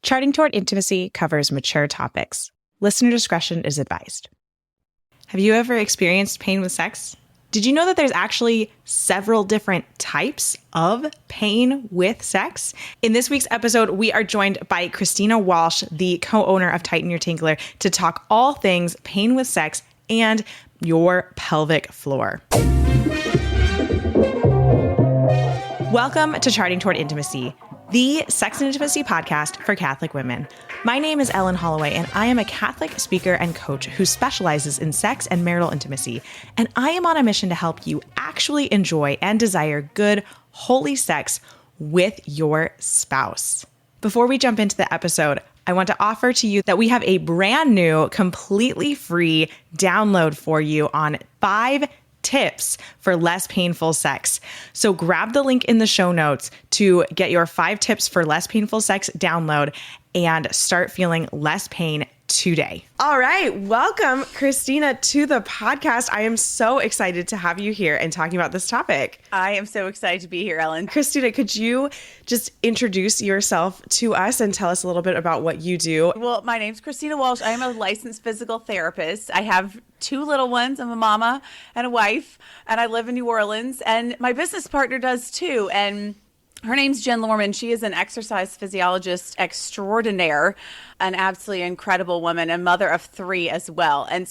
Charting Toward Intimacy covers mature topics. Listener discretion is advised. Have you ever experienced pain with sex? Did you know that there's actually several different types of pain with sex? In this week's episode, we are joined by Christina Walsh, the co-owner of Tighten Your Tinkler, to talk all things pain with sex and your pelvic floor. Welcome to Charting Toward Intimacy, the sex and intimacy podcast for Catholic women. My name is Ellen Holloway, and I am a Catholic speaker and coach who specializes in sex and marital intimacy. And I am on a mission to help you actually enjoy and desire good, holy sex with your spouse. Before we jump into the episode, I want to offer to you that we have a brand new, completely free download for you on 5 tips for less painful sex. So grab the link in the show notes to get your 5 tips for less painful sex download and start feeling less pain today. All right. Welcome, Christina, to the podcast. I am so excited to have you here and talking about this topic. I am so excited to be here, Ellen. Christina, could you just introduce yourself to us and tell us a little bit about what you do? Well, my name's Christina Walsh. I am a licensed physical therapist. I have 2 little ones. I'm a mama and a wife, and I live in New Orleans, and my business partner does too. And her name's Jen Lorman. She is an exercise physiologist extraordinaire, an absolutely incredible woman, a mother of 3 as well. And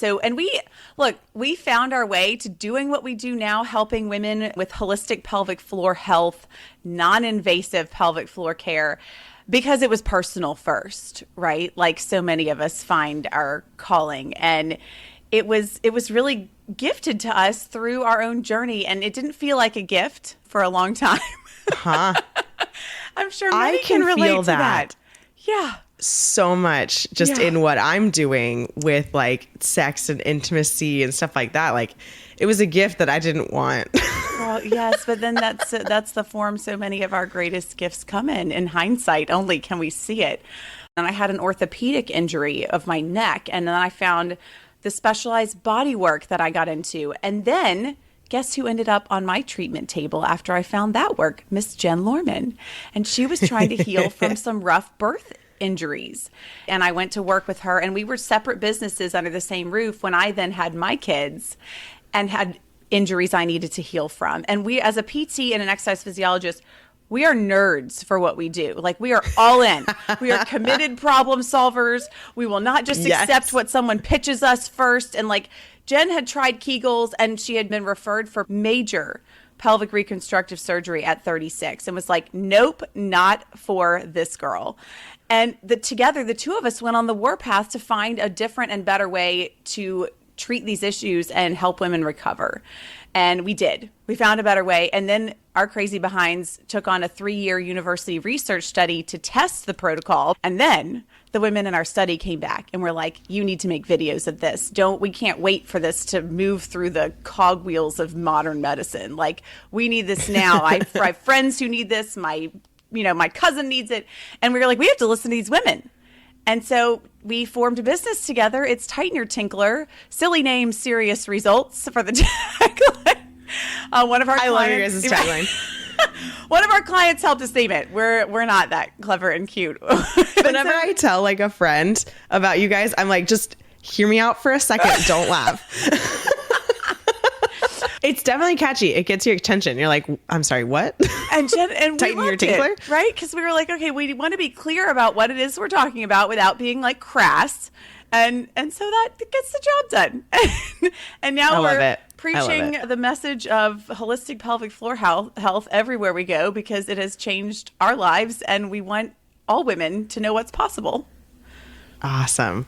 we found our way to doing what we do now, helping women with holistic pelvic floor health, non-invasive pelvic floor care, because it was personal first, right? Like so many of us find our calling. And it was really gifted to us through our own journey. And it didn't feel like a gift for a long time. Huh? I'm sure many can relate to that. Yeah. So much just in what I'm doing with like sex and intimacy and stuff like that. Like it was a gift that I didn't want. Well, yes, but then that's the form so many of our greatest gifts come in hindsight. Only can we see it. And I had an orthopedic injury of my neck, and then I found the specialized body work that I got into. And then guess who ended up on my treatment table after I found that work? Miss Jen Lorman. And she was trying to heal from some rough birth injuries. And I went to work with her, and we were separate businesses under the same roof when I then had my kids and had injuries I needed to heal from. And we, as a PT and an exercise physiologist, we are nerds for what we do. Like, we are all in. We are committed problem solvers. We will not just accept what someone pitches us first. And like, Jen had tried Kegels, and she had been referred for major pelvic reconstructive surgery at 36 and was like, nope, not for this girl. And together, the 2 of us went on the warpath to find a different and better way to treat these issues and help women recover. And we did. We found a better way. And then our crazy behinds took on a 3-year university research study to test the protocol. And then the women in our study came back and were like, you need to make videos of this. We can't wait for this to move through the cogwheels of modern medicine. Like, we need this now. I have friends who need this. My cousin needs it. And we were like, we have to listen to these women. And so we formed a business together. It's Tighten Your Tinkler. Silly name, serious results for the tagline. One of our I love your guys' tagline. One of our clients helped us name it. We're not that clever and cute. Whenever I tell like a friend about you guys, I'm like, just hear me out for a second. Don't laugh. It's definitely catchy. It gets your attention. You're like, I'm sorry, what? And Tighten Your Tinkler, right? Because we were like, okay, we want to be clear about what it is we're talking about without being like crass, and so that gets the job done. And now we're preaching the message of holistic pelvic floor health everywhere we go, because it has changed our lives, and we want all women to know what's possible. Awesome.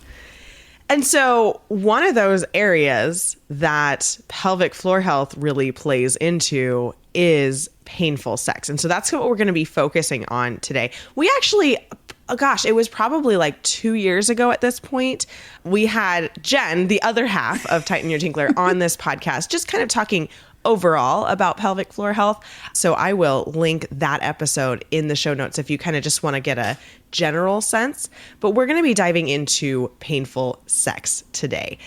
And so one of those areas that pelvic floor health really plays into is painful sex. And so that's what we're going to be focusing on today. We actually, it was probably like 2 years ago at this point, we had Jen, the other half of Tighten Your Tinkler, on this podcast, just kind of talking overall about pelvic floor health. So I will link that episode in the show notes if you kind of just want to get a general sense. But we're going to be diving into painful sex today.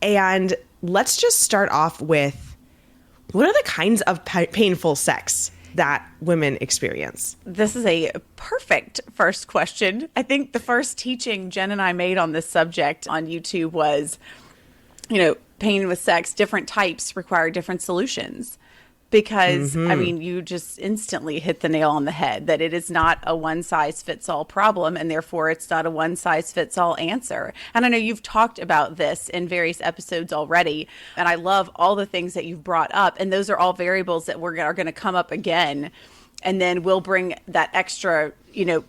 And let's just start off with, what are the kinds of painful sex that women experience? This is a perfect first question. I think the first teaching Jen and I made on this subject on YouTube was, pain with sex, different types require different solutions. Because, I mean, you just instantly hit the nail on the head that it is not a one-size-fits-all problem, and therefore it's not a one-size-fits-all answer. And I know you've talked about this in various episodes already, and I love all the things that you've brought up, and those are all variables that are going to come up again, and then we'll bring that extra,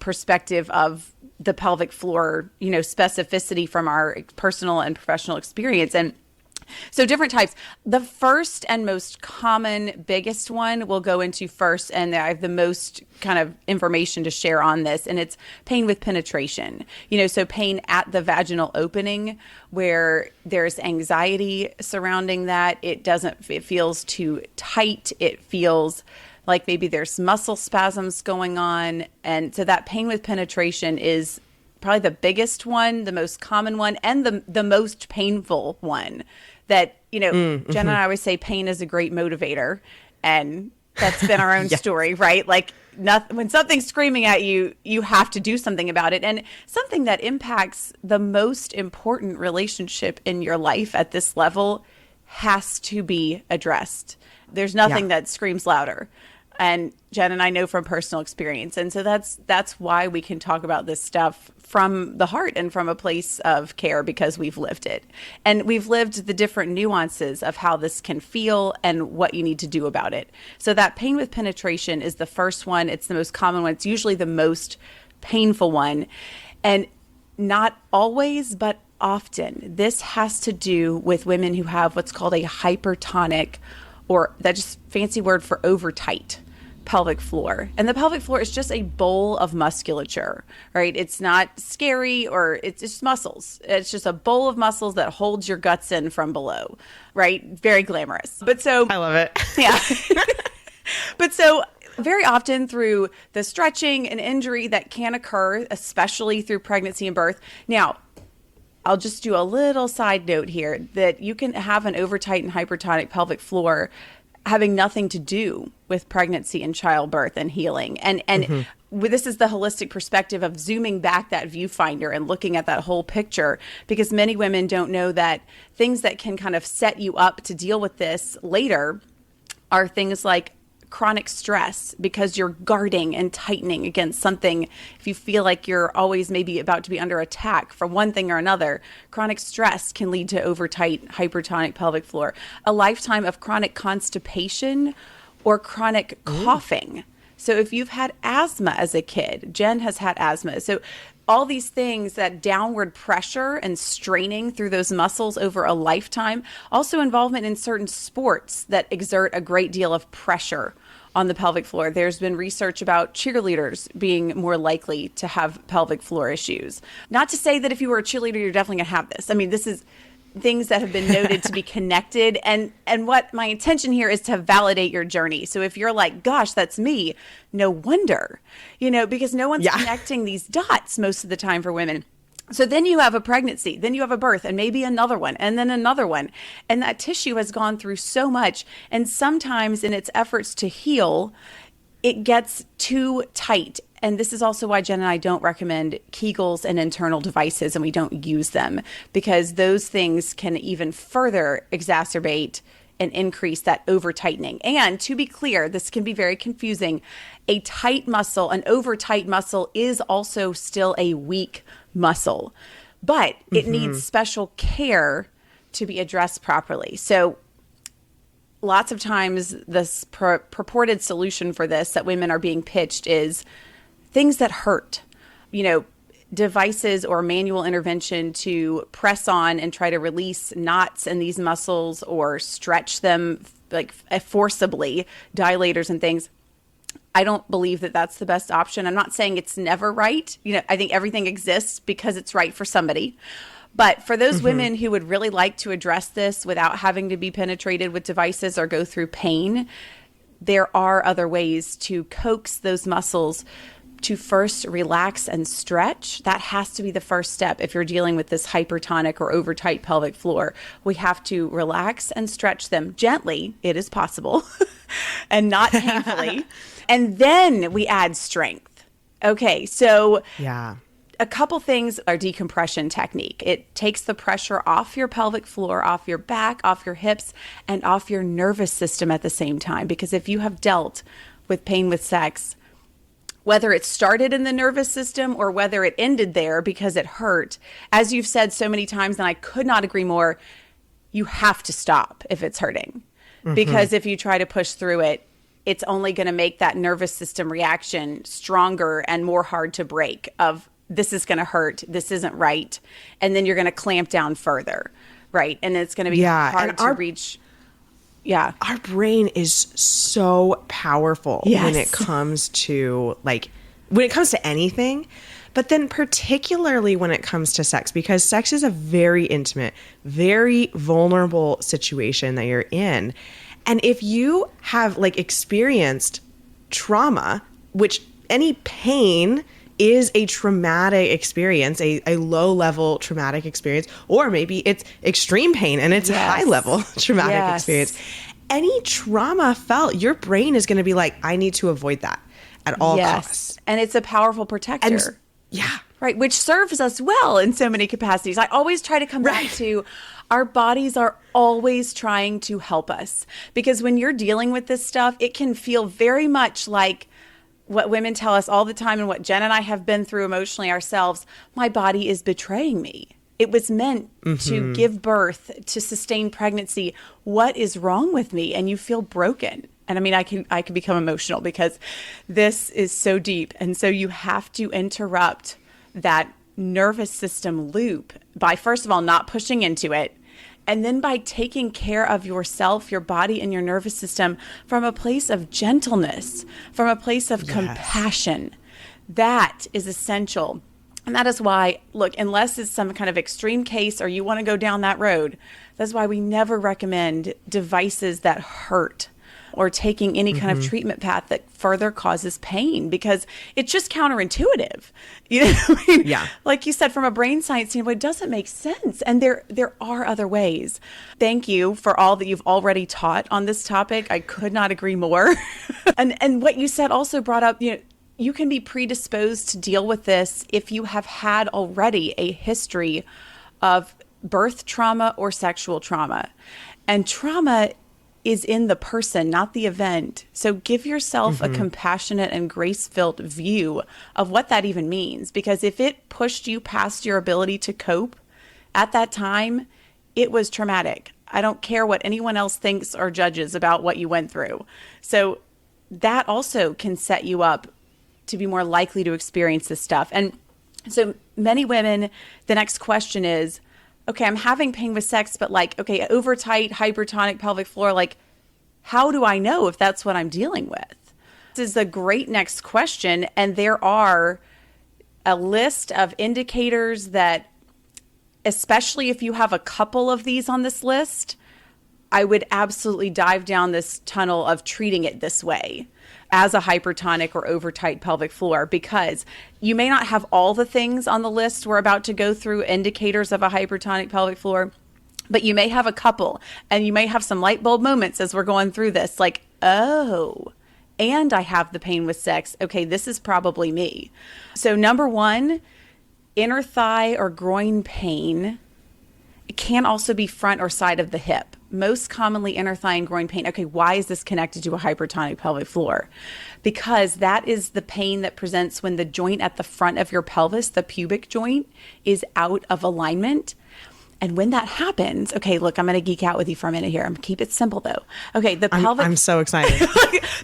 perspective of the pelvic floor, specificity from our personal and professional experience. And so different types. The first and most common, biggest one we'll go into first, and I have the most kind of information to share on this, and it's pain with penetration. So pain at the vaginal opening where there's anxiety surrounding that. It feels too tight. It feels like maybe there's muscle spasms going on. And so that pain with penetration is probably the biggest one, the most common one, and the most painful one. That, Jen and I always say pain is a great motivator, and that's been our own story, right? Like when something's screaming at you, you have to do something about it. And something that impacts the most important relationship in your life at this level has to be addressed. There's nothing that screams louder. And Jen and I know from personal experience. And so that's why we can talk about this stuff from the heart and from a place of care, because we've lived it. And we've lived the different nuances of how this can feel and what you need to do about it. So that pain with penetration is the first one. It's the most common one. It's usually the most painful one. And not always, but often, this has to do with women who have what's called a hypertonic, or that's just fancy word for overtight pelvic floor. And the pelvic floor is just a bowl of musculature, right? It's not scary, or it's just muscles. It's just a bowl of muscles that holds your guts in from below, right? Very glamorous. But so I love it. Yeah. But so very often through the stretching and injury that can occur, especially through pregnancy and birth. Now, I'll just do a little side note here that you can have an overtight and hypertonic pelvic floor having nothing to do with pregnancy and childbirth and healing. And this is the holistic perspective of zooming back that viewfinder and looking at that whole picture, because many women don't know that things that can kind of set you up to deal with this later are things like chronic stress, because you're guarding and tightening against something. If you feel like you're always maybe about to be under attack from one thing or another, chronic stress can lead to overtight, hypertonic pelvic floor. A lifetime of chronic constipation or chronic coughing. So if you've had asthma as a kid, Jen has had asthma. So all these things, that downward pressure and straining through those muscles over a lifetime, also involvement in certain sports that exert a great deal of pressure on the pelvic floor. There's been research about cheerleaders being more likely to have pelvic floor issues. Not to say that if you were a cheerleader, you're definitely going to have this. I mean, this is things that have been noted to be connected. And what my intention here is to validate your journey. So if you're like, gosh, that's me, no wonder, because no one's connecting these dots most of the time for women. So then you have a pregnancy, then you have a birth, and maybe another one, and then another one. And that tissue has gone through so much. And sometimes in its efforts to heal, it gets too tight. And this is also why Jen and I don't recommend Kegels and internal devices, and we don't use them, because those things can even further exacerbate and increase that over tightening. And to be clear, this can be very confusing. A tight muscle, an over tight muscle, is also still a weak muscle, but it needs special care to be addressed properly. So lots of times this purported solution for this that women are being pitched is things that hurt, devices or manual intervention to press on and try to release knots in these muscles or stretch them like forcibly, dilators and things. I don't believe that that's the best option. I'm not saying it's never right. I think everything exists because it's right for somebody. But for those women who would really like to address this without having to be penetrated with devices or go through pain, there are other ways to coax those muscles to first relax and stretch. That has to be the first step if you're dealing with this hypertonic or overtight pelvic floor. We have to relax and stretch them gently. It is possible and not painfully. And then we add strength. Okay, so Yeah. a couple things are decompression technique. It takes the pressure off your pelvic floor, off your back, off your hips, and off your nervous system at the same time. Because if you have dealt with pain with sex, whether it started in the nervous system or whether it ended there because it hurt, as you've said so many times, and I could not agree more, you have to stop if it's hurting. Because if you try to push through it, it's only going to make that nervous system reaction stronger and more hard to break of this is going to hurt, this isn't right, and then you're going to clamp down further, right? And it's going to be hard to reach. Yeah. Our brain is so powerful when it comes to anything, but then particularly when it comes to sex, because sex is a very intimate, very vulnerable situation that you're in. And if you have experienced trauma, which any pain is a traumatic experience, a low-level traumatic experience, or maybe it's extreme pain and it's a high-level traumatic experience. Any trauma felt, your brain is going to be like, I need to avoid that at all costs. And it's a powerful protector. Right, which serves us well in so many capacities. I always try to come back to our bodies are always trying to help us. Because when you're dealing with this stuff, it can feel very much like what women tell us all the time and what Jen and I have been through emotionally ourselves. My body is betraying me. It was meant to give birth, to sustain pregnancy. What is wrong with me? And you feel broken. And I mean, I can become emotional because this is so deep. And so you have to interrupt that nervous system loop by, first of all, not pushing into it. And then by taking care of yourself, your body, and your nervous system from a place of gentleness, from a place of compassion. That is essential. And that is why, look, unless it's some kind of extreme case or you want to go down that road, that's why we never recommend devices that hurt or taking any kind of treatment path that further causes pain, because it's just counterintuitive. You know what I mean? Like you said, from a brain science standpoint, it doesn't make sense. And there are other ways. Thank you for all that you've already taught on this topic. I could not agree more. And what you said also brought up, you can be predisposed to deal with this if you have had already a history of birth trauma or sexual trauma. And trauma is in the person, not the event. So give yourself a compassionate and grace-filled view of what that even means. Because if it pushed you past your ability to cope at that time, it was traumatic. I don't care what anyone else thinks or judges about what you went through. So that also can set you up to be more likely to experience this stuff. And so many women, the next question is, okay, I'm having pain with sex, but over tight, hypertonic pelvic floor, how do I know if that's what I'm dealing with? This is a great next question. And there are a list of indicators that, especially if you have a couple of these on this list, I would absolutely dive down this tunnel of treating it this way as a hypertonic or over tight pelvic floor, because you may not have all the things on the list we're about to go through, indicators of a hypertonic pelvic floor, but you may have a couple, and you may have some light bulb moments as we're going through this, like, oh, and I have the pain with sex. Okay, this is probably me. So number one, inner thigh or groin pain. It can also be front or side of the hip. Most commonly inner thigh and groin pain. Okay, why is this connected to a hypertonic pelvic floor? Because that is the pain that presents when the joint at the front of your pelvis, the pubic joint, is out of alignment. And when that happens, okay, look, I'm going to geek out with you for a minute here. I'm keep it simple though. Okay, the pelvic. I'm so excited.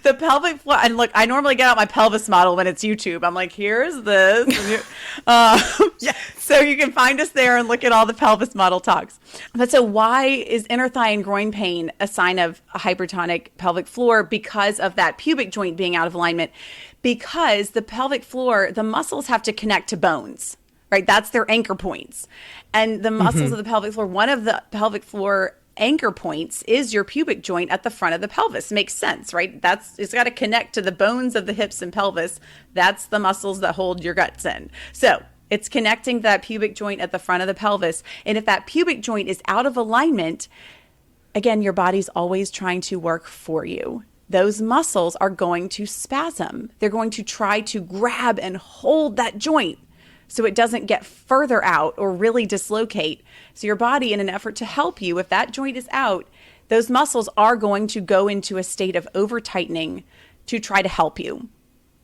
The pelvic floor, and look, I normally get out my pelvis model when it's YouTube. I'm like, here's this. So you can find us there and look at all the pelvis model talks. But so why is inner thigh and groin pain a sign of a hypertonic pelvic floor? Because of that pubic joint being out of alignment. Because the pelvic floor, the muscles have to connect to bones. Right? That's their anchor points. And the muscles of the pelvic floor, one of the pelvic floor anchor points is your pubic joint at the front of the pelvis. Makes sense, right? It's got to connect to the bones of the hips and pelvis. That's the muscles that hold your guts in. So it's connecting that pubic joint at the front of the pelvis. And if that pubic joint is out of alignment, again, your body's always trying to work for you. those muscles are going to spasm. They're going to try to grab and hold that joint so it doesn't get further out or really dislocate. So your body, in an effort to help you, if that joint is out, those muscles are going to go into a state of over tightening to try to help you.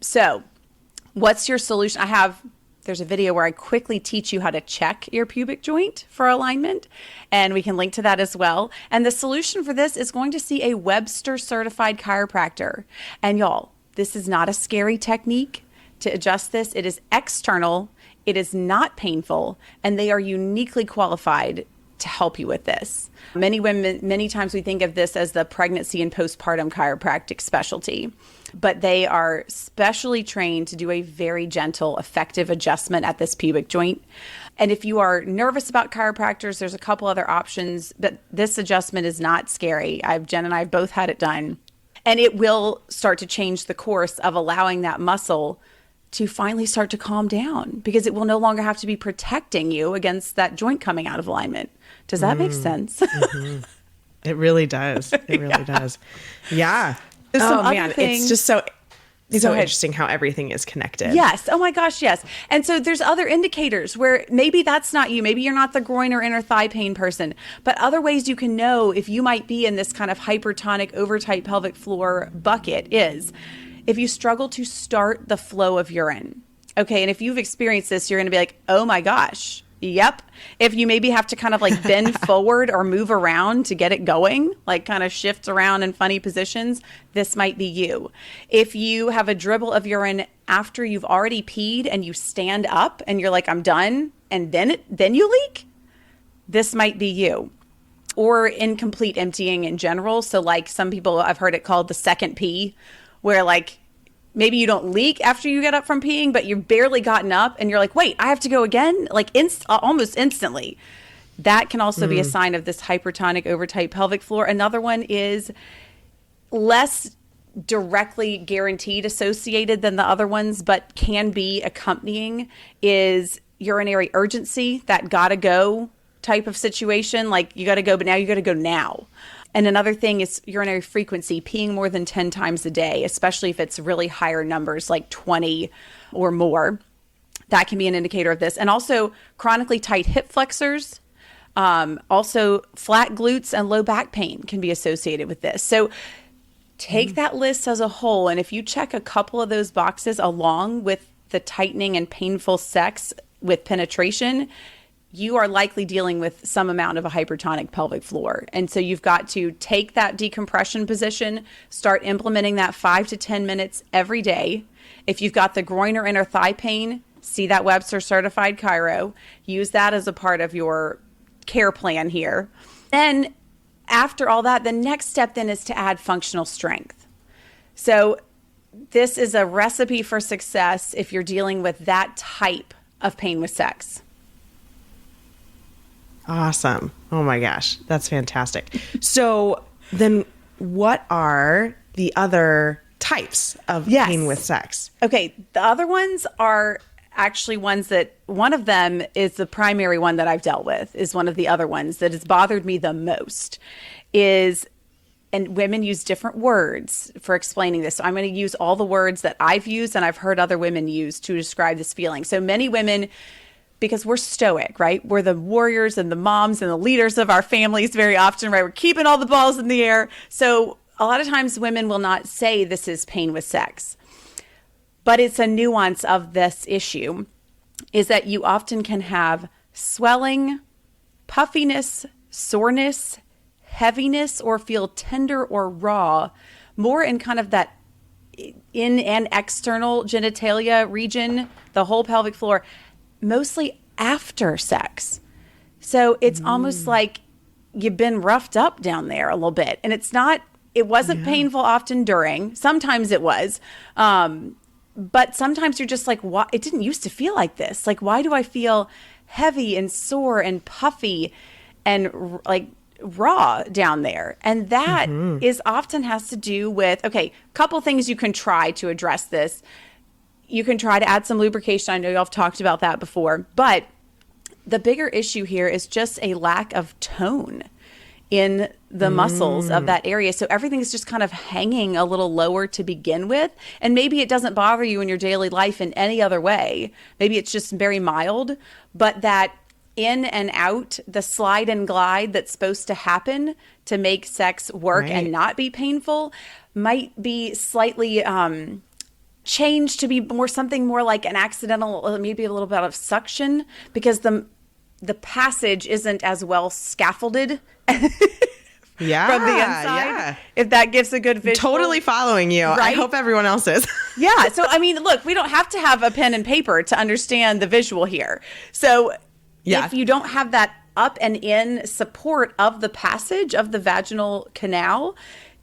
So what's your solution? There's a video where I quickly teach you how to check your pubic joint for alignment, and we can link to that as well. And the solution for this is going to see a Webster certified chiropractor. And y'all, this is not a scary technique to adjust this. It is external, it is not painful, and they are uniquely qualified to help you with this. Many women, many times we think of this as the pregnancy and postpartum chiropractic specialty, but they are specially trained to do a very gentle, effective adjustment at this pubic joint. And if you are nervous about chiropractors, there's a couple other options, but this adjustment is not scary. Jen and I have both had it done, and it will start to change the course of allowing that muscle to finally start to calm down, because it will no longer have to be protecting you against that joint coming out of alignment. Does that make sense? Mm-hmm. It really does. It really does. Yeah. Oh man, it's just so interesting how everything is connected. Yes. Oh my gosh, yes. And so there's other indicators where maybe that's not you. Maybe you're not the groin or inner thigh pain person, but other ways you can know if you might be in this kind of hypertonic, overtight pelvic floor bucket is if you struggle to start the flow of urine. Okay. And if you've experienced this, you're going to be like, oh my gosh. Yep. If you maybe have to kind of like bend forward or move around to get it going, like kind of shift around in funny positions, this might be you. If you have a dribble of urine after you've already peed and you stand up and you're like, I'm done, and then you leak, this might be you. Or incomplete emptying in general. So like some people, I've heard it called the second pee, where like maybe you don't leak after you get up from peeing, but you've barely gotten up and you're like, wait, I have to go again? Like almost instantly. That can also be a sign of this hypertonic, overtight pelvic floor. Another one is less directly guaranteed associated than the other ones, but can be accompanying, is urinary urgency, that gotta go type of situation. Like you gotta go, but now you gotta go now. And another thing is urinary frequency, peeing more than 10 times a day, especially if it's really higher numbers, like 20 or more. That can be an indicator of this. And also chronically tight hip flexors, also flat glutes and low back pain can be associated with this. So take that list as a whole. And if you check a couple of those boxes along with the tightening and painful sex with penetration, you are likely dealing with some amount of a hypertonic pelvic floor. And so you've got to take that decompression position, start implementing that 5 to 10 minutes every day. If you've got the groin or inner thigh pain, see that Webster certified chiro. Use that as a part of your care plan here. Then after all that, the next step then is to add functional strength. So this is a recipe for success if you're dealing with that type of pain with sex. Awesome. Oh my gosh. That's fantastic. So then what are the other types of pain with sex? Okay. The other ones are actually ones that, one of them is the primary one that I've dealt with, is one of the other ones that has bothered me the most is, and women use different words for explaining this. So I'm going to use all the words that I've used and I've heard other women use to describe this feeling. So many women, because we're stoic, right? We're the warriors and the moms and the leaders of our families very often, right? We're keeping all the balls in the air. So a lot of times women will not say this is pain with sex. But it's a nuance of this issue, is that you often can have swelling, puffiness, soreness, heaviness, or feel tender or raw, more in kind of that in and external genitalia region, the whole pelvic floor, mostly after sex. So it's almost like you've been roughed up down there a little bit. And it wasn't painful often during. Sometimes it was. But sometimes you're just like, why? It didn't used to feel like this. Like, why do I feel heavy and sore and puffy and like raw down there? And that is often has to do with, okay, a couple things you can try to address this. You can try to add some lubrication. I know y'all have talked about that before, but the bigger issue here is just a lack of tone in the muscles of that area. So everything's just kind of hanging a little lower to begin with. And maybe it doesn't bother you in your daily life in any other way. Maybe it's just very mild, but that in and out, the slide and glide that's supposed to happen to make sex work and not be painful might be slightly changed to be something more like an accidental, maybe a little bit of suction, because the passage isn't as well scaffolded from the inside. If that gives a good visual. Totally following you. Right? I hope everyone else is. Yeah. So, I mean, look, we don't have to have a pen and paper to understand the visual here. So if you don't have that up and in support of the passage of the vaginal canal,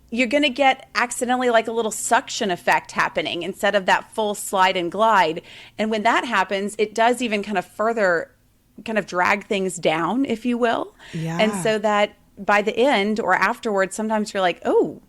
you're going to get accidentally like a little suction effect happening instead of that full slide and glide. And when that happens, it does even kind of further kind of drag things down, if you will. Yeah. And so that by the end or afterwards, sometimes you're like, oh,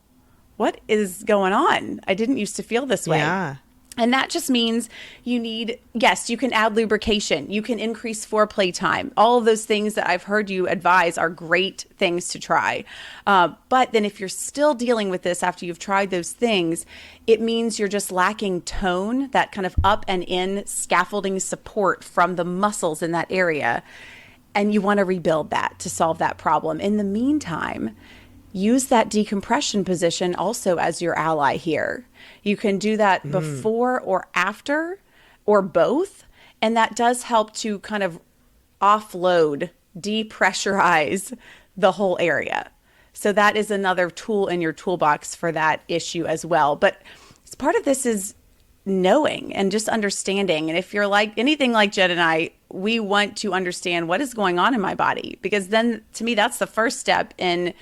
what is going on? I didn't used to feel this way. Yeah. And that just means you need, yes, you can add lubrication. You can increase foreplay time. All of those things that I've heard you advise are great things to try. But then if you're still dealing with this after you've tried those things, it means you're just lacking tone, that kind of up and in scaffolding support from the muscles in that area. And you want to rebuild that to solve that problem. In the meantime, use that decompression position also as your ally here. You can do that before or after or both. And that does help to kind of offload, depressurize the whole area. So that is another tool in your toolbox for that issue as well. But part of this is knowing and just understanding. And if you're like anything like Jen and I, we want to understand what is going on in my body, because then to me, that's the first step in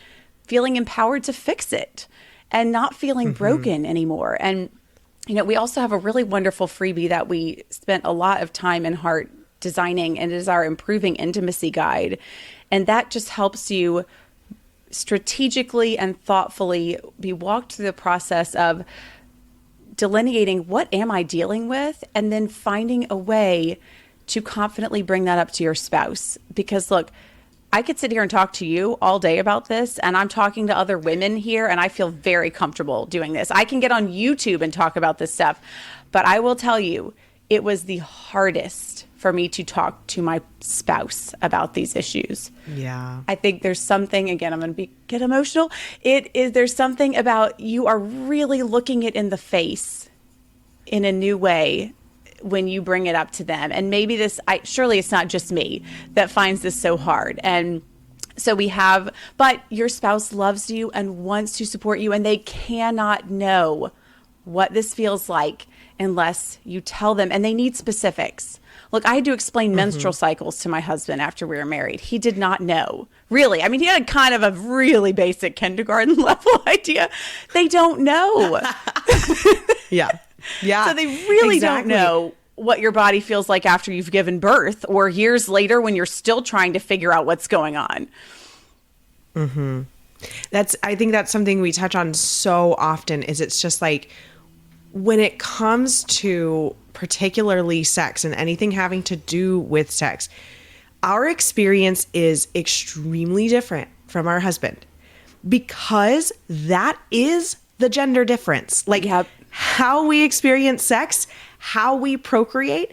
feeling empowered to fix it and not feeling broken anymore. And, you know, we also have a really wonderful freebie that we spent a lot of time and heart designing, and it is our Improving Intimacy Guide. And that just helps you strategically and thoughtfully be walked through the process of delineating what am I dealing with, and then finding a way to confidently bring that up to your spouse. Because look, I could sit here and talk to you all day about this, and I'm talking to other women here, and I feel very comfortable doing this. I can get on YouTube and talk about this stuff, but I will tell you, it was the hardest for me to talk to my spouse about these issues. Yeah. I think there's something, again, I'm going to get emotional. There's something about you are really looking it in the face in a new way when you bring it up to them. And maybe surely it's not just me that finds this so hard. And so but your spouse loves you and wants to support you, and they cannot know what this feels like unless you tell them, and they need specifics. Look, I had to explain menstrual cycles to my husband after we were married. He did not know, really. I mean, he had kind of a really basic kindergarten level idea. They don't know. Yeah. So they really don't know what your body feels like after you've given birth, or years later when you're still trying to figure out what's going on. I think that's something we touch on so often, is it's just like, when it comes to particularly sex and anything having to do with sex, our experience is extremely different from our husband, because that is the gender difference. Like, how we experience sex, how we procreate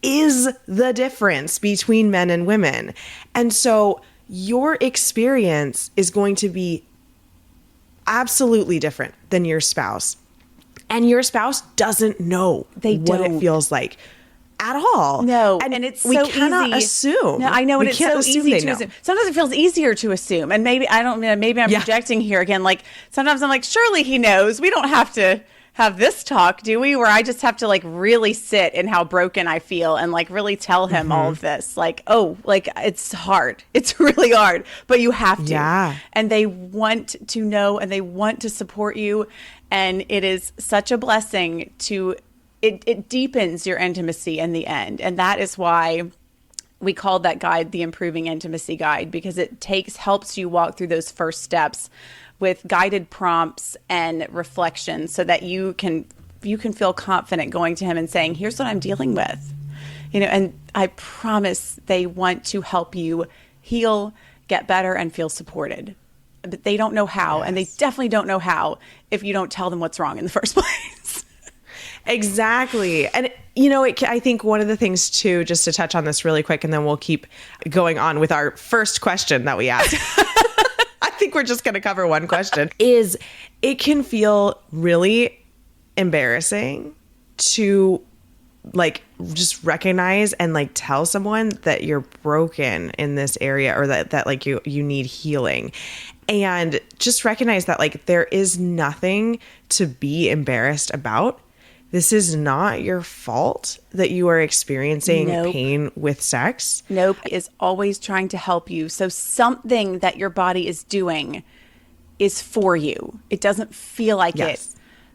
is the difference between men and women. And so your experience is going to be absolutely different than your spouse. And your spouse doesn't know what it feels like at all. No, and it's we so cannot easy. assume. No, I know, and it's so easy to know. assume. Sometimes it feels easier to assume, and maybe I'm projecting here again. Like sometimes I'm like, surely he knows. We don't have to have this talk, do we? Where I just have to like really sit in how broken I feel and like really tell him all of this. Like, oh, like it's hard. It's really hard, but you have to. Yeah. And they want to know, and they want to support you. And it is such a blessing it deepens your intimacy in the end. And that is why we called that guide the Improving Intimacy Guide, because it helps you walk through those first steps with guided prompts and reflection, so that you can feel confident going to him and saying, here's what I'm dealing with. And I promise they want to help you heal, get better, and feel supported. but they don't know how. And they definitely don't know how if you don't tell them what's wrong in the first place. Exactly. And, I think one of the things too, just to touch on this really quick, and then we'll keep going on with our first question that we asked. I think we're just going to cover one question, is it can feel really embarrassing to just recognize and tell someone that you're broken in this area, or that you need healing, and just recognize that there is nothing to be embarrassed about. This is not your fault that you are experiencing pain with sex. Nope. Is always trying to help you. So something that your body is doing is for you. It doesn't feel like it,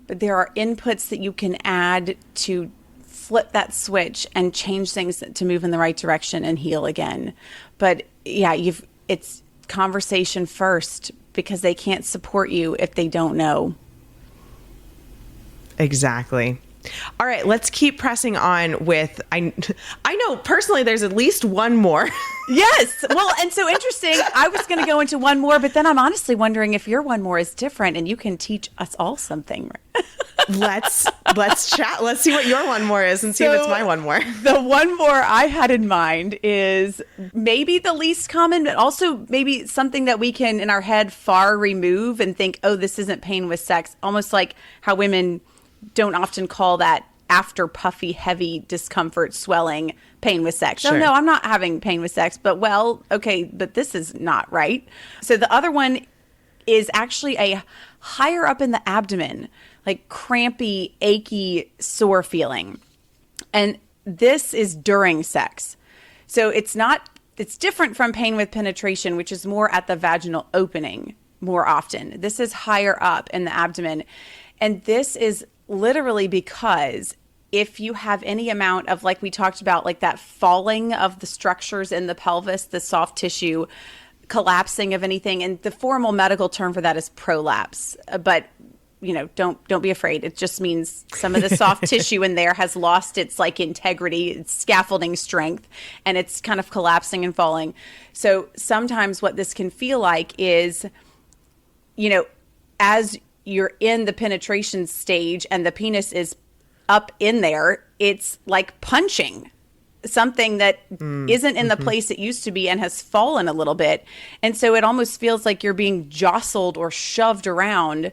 but there are inputs that you can add to flip that switch and change things to move in the right direction and heal again. But yeah, it's conversation first, because they can't support you if they don't know. Exactly. All right, let's keep pressing on with, I know personally there's at least one more. Yes. Well, and so interesting. I was going to go into one more, but then I'm honestly wondering if your one more is different and you can teach us all something. Let's chat. Let's see what your one more is and see if it's my one more. The one more I had in mind is maybe the least common, but also maybe something that we can in our head far remove and think, oh, this isn't pain with sex. Almost like how women don't often call that after puffy, heavy discomfort, swelling, pain with sex. Sure. Oh, no, I'm not having pain with sex, but okay, but this is not right. So the other one is actually a higher up in the abdomen, like crampy, achy, sore feeling. And this is during sex. So it's different from pain with penetration, which is more at the vaginal opening more often. This is higher up in the abdomen. And this is literally because if you have any amount of, like we talked about, like that falling of the structures in the pelvis, the soft tissue, collapsing of anything, and the formal medical term for that is prolapse. But, don't be afraid. It just means some of the soft tissue in there has lost its integrity, its scaffolding strength, and it's kind of collapsing and falling. So sometimes what this can feel like is, as you're in the penetration stage and the penis is up in there, it's like punching something that isn't in the place it used to be and has fallen a little bit. And so it almost feels like you're being jostled or shoved around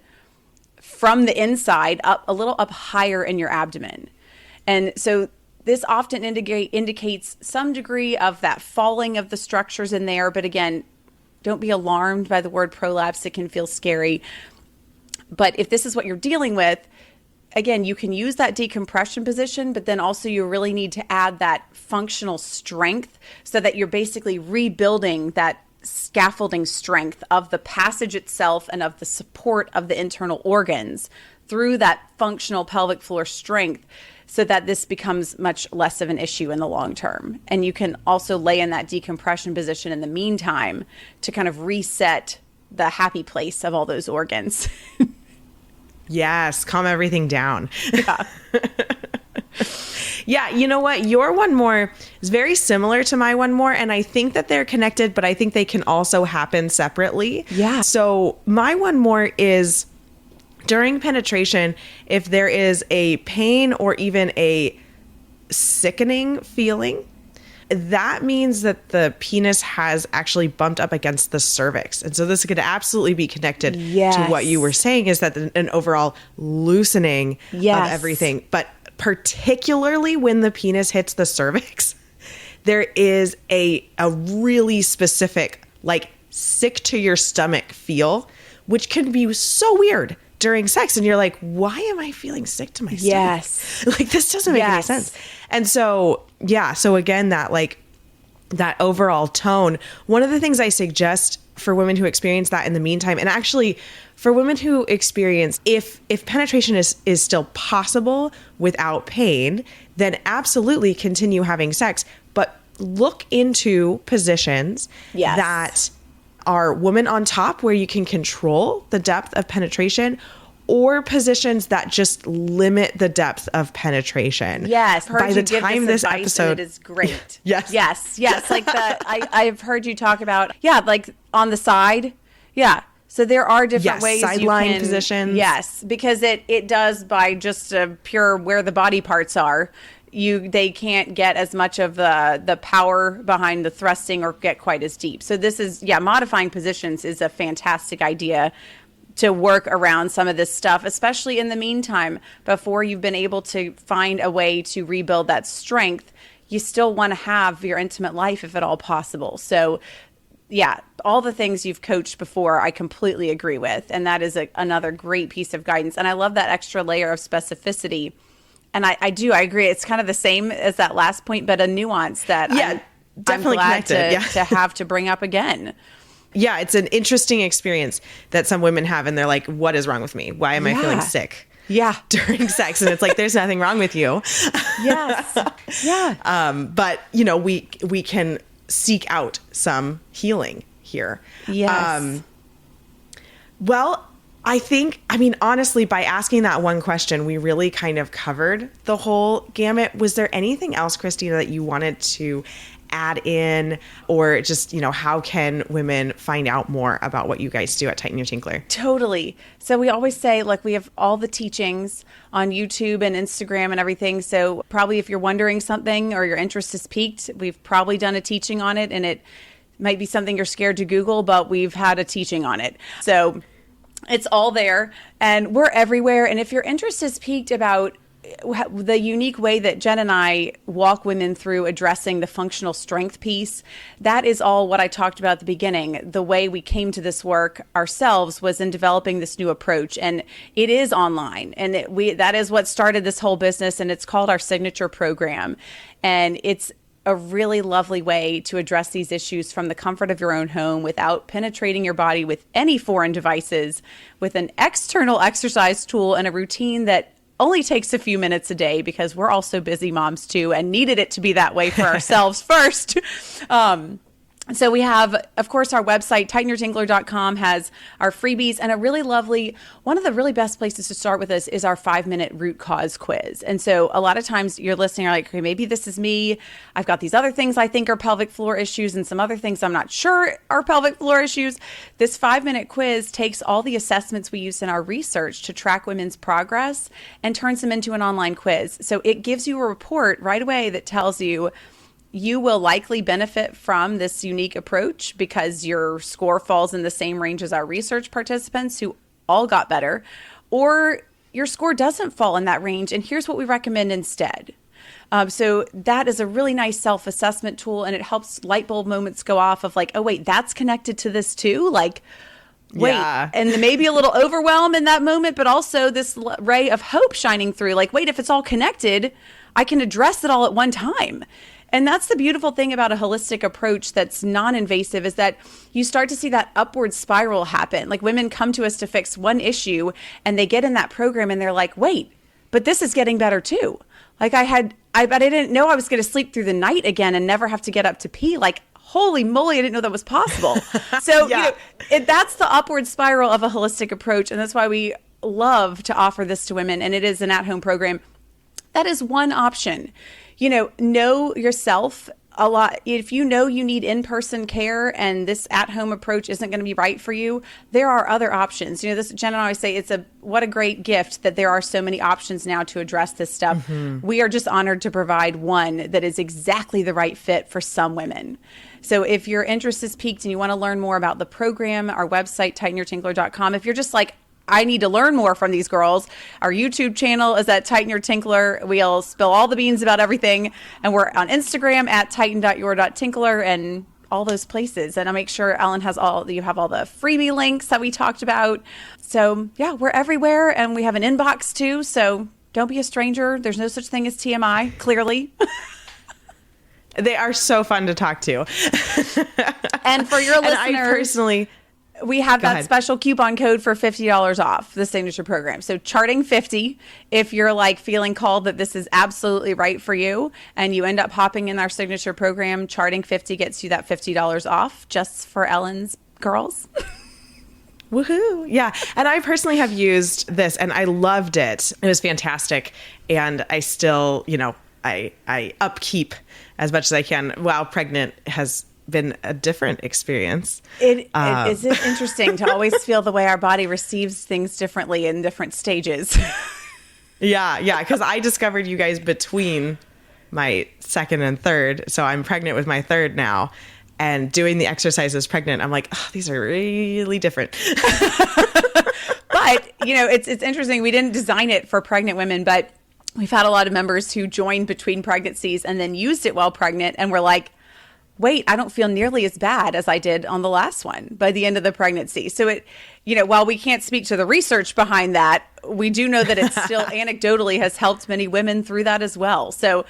from the inside up a little up higher in your abdomen. And so this often indicates some degree of that falling of the structures in there. But again, don't be alarmed by the word prolapse. It can feel scary. But if this is what you're dealing with, again, you can use that decompression position, but then also you really need to add that functional strength so that you're basically rebuilding that scaffolding strength of the passage itself and of the support of the internal organs through that functional pelvic floor strength, so that this becomes much less of an issue in the long term. And you can also lay in that decompression position in the meantime to kind of reset the happy place of all those organs. Yes, calm everything down. Yeah. Yeah, you know what? Your one more is very similar to my one more, and I think that they're connected, but I think they can also happen separately. Yeah. So my one more is during penetration, if there is a pain or even a sickening feeling, that means that the penis has actually bumped up against the cervix. And so this could absolutely be connected to what you were saying, is that an overall loosening of everything. But particularly when the penis hits the cervix, there is a really specific, sick to your stomach feel, which can be so weird during sex. And you're like, why am I feeling sick to my stomach? Yes. This doesn't make any sense. And so, so again, that overall tone, one of the things I suggest for women who experience that in the meantime, and actually for women who experience, if penetration is still possible without pain, then absolutely continue having sex, but look into positions that are woman on top, where you can control the depth of penetration, or positions that just limit the depth of penetration. Yes. By the time this episode, it is great. Yes. Like I've heard you talk about, like on the side. Yeah. So there are different Yes, ways sideline you can, positions. Yes, because it does by just a pure where the body parts are. They can't get as much of the power behind the thrusting or get quite as deep. So this is, modifying positions is a fantastic idea to work around some of this stuff, especially in the meantime, before you've been able to find a way to rebuild that strength. You still want to have your intimate life if at all possible. So all the things you've coached before, I completely agree with. And that is another great piece of guidance. And I love that extra layer of specificity. And I agree. It's kind of the same as that last point, but a nuance that definitely I'm glad to have to bring up again. Yeah, it's an interesting experience that some women have, and they're like, what is wrong with me? Why am I feeling sick? Yeah. During sex. And it's like, there's nothing wrong with you. Yes. Yeah. But, we can seek out some healing here. Yes. Well, honestly, by asking that one question, we really kind of covered the whole gamut. Was there anything else, Christina, that you wanted to add in, or just, how can women find out more about what you guys do at Tighten Your Tinkler? Totally. So we always say, we have all the teachings on YouTube and Instagram and everything. So probably if you're wondering something or your interest is piqued, we've probably done a teaching on it, and it might be something you're scared to Google, but we've had a teaching on it. So it's all there, and we're everywhere. And if your interest is piqued about the unique way that Jen and I walk women through addressing the functional strength piece, that is all what I talked about at the beginning. The way we came to this work ourselves was in developing this new approach, and it is online, and that is what started this whole business, and it's called our signature program. And it's a really lovely way to address these issues from the comfort of your own home without penetrating your body with any foreign devices, with an external exercise tool and a routine that only takes a few minutes a day, because we're also busy moms too and needed it to be that way for ourselves first. So we have, of course, our website, tightenyourtinkler.com, has our freebies, and one of the really best places to start with us is our 5-minute root cause quiz. And so a lot of times you're listening, you're like, okay, maybe this is me. I've got these other things I think are pelvic floor issues and some other things I'm not sure are pelvic floor issues. This 5-minute quiz takes all the assessments we use in our research to track women's progress and turns them into an online quiz. So it gives you a report right away that tells you will likely benefit from this unique approach because your score falls in the same range as our research participants who all got better, or your score doesn't fall in that range, and here's what we recommend instead. So that is a really nice self-assessment tool, and it helps light bulb moments go off of oh wait, that's connected to this too? Wait, and maybe a little overwhelm in that moment, but also this ray of hope shining through, wait, if it's all connected, I can address it all at one time. And that's the beautiful thing about a holistic approach that's non-invasive, is that you start to see that upward spiral happen. Women come to us to fix one issue, and they get in that program and they're like, wait, but this is getting better too. But I didn't know I was going to sleep through the night again and never have to get up to pee. Holy moly, I didn't know that was possible. So that's the upward spiral of a holistic approach. And that's why we love to offer this to women. And it is an at-home program. That is one option. Know yourself a lot. If you know you need in-person care and this at-home approach isn't going to be right for you, there are other options. This, Jen and I always say, what a great gift that there are so many options now to address this stuff. Mm-hmm. We are just honored to provide one that is exactly the right fit for some women. So if your interest is piqued and you want to learn more about the program, our website, tightenyourtinkler.com. If you're just I need to learn more from these girls, our YouTube channel is at Tighten Your Tinkler. We'll spill all the beans about everything. And we're on Instagram at tighten.your.tinkler and all those places. And I'll make sure Ellen you have all the freebie links that we talked about. So we're everywhere, and we have an inbox too. So don't be a stranger. There's no such thing as TMI, clearly. They are so fun to talk to. And for your listeners, and I personally, we have that special coupon code for $50 off the signature program. So charting 50, if you're feeling called that this is absolutely right for you and you end up hopping in our signature program, charting 50 gets you that $50 off just for Ellen's girls. Woohoo. Yeah. And I personally have used this and I loved it. It was fantastic. And I still, I upkeep as much as I can while pregnant has been a different experience. It is interesting to always feel the way our body receives things differently in different stages. Yeah. Because I discovered you guys between my second and third. So I'm pregnant with my third now. And doing the exercises pregnant, I'm like, oh, these are really different. But, it's interesting. We didn't design it for pregnant women, but we've had a lot of members who joined between pregnancies and then used it while pregnant and were like, wait, I don't feel nearly as bad as I did on the last one by the end of the pregnancy. So while we can't speak to the research behind that, we do know that it still anecdotally has helped many women through that as well. So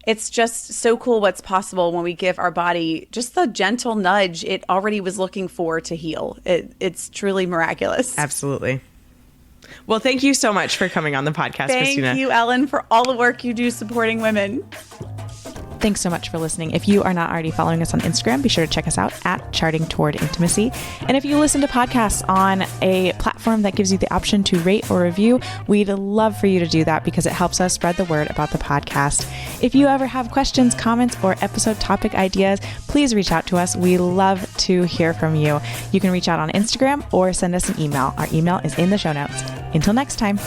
it's just so cool what's possible when we give our body just the gentle nudge it already was looking for to heal. It's truly miraculous. Absolutely. Well, thank you so much for coming on the podcast, Christina. Thank you, Ellen, for all the work you do supporting women. Thanks so much for listening. If you are not already following us on Instagram, be sure to check us out at Charting Toward Intimacy. And if you listen to podcasts on a platform that gives you the option to rate or review, we'd love for you to do that because it helps us spread the word about the podcast. If you ever have questions, comments, or episode topic ideas, please reach out to us. We love to hear from you. You can reach out on Instagram or send us an email. Our email is in the show notes. Until next time.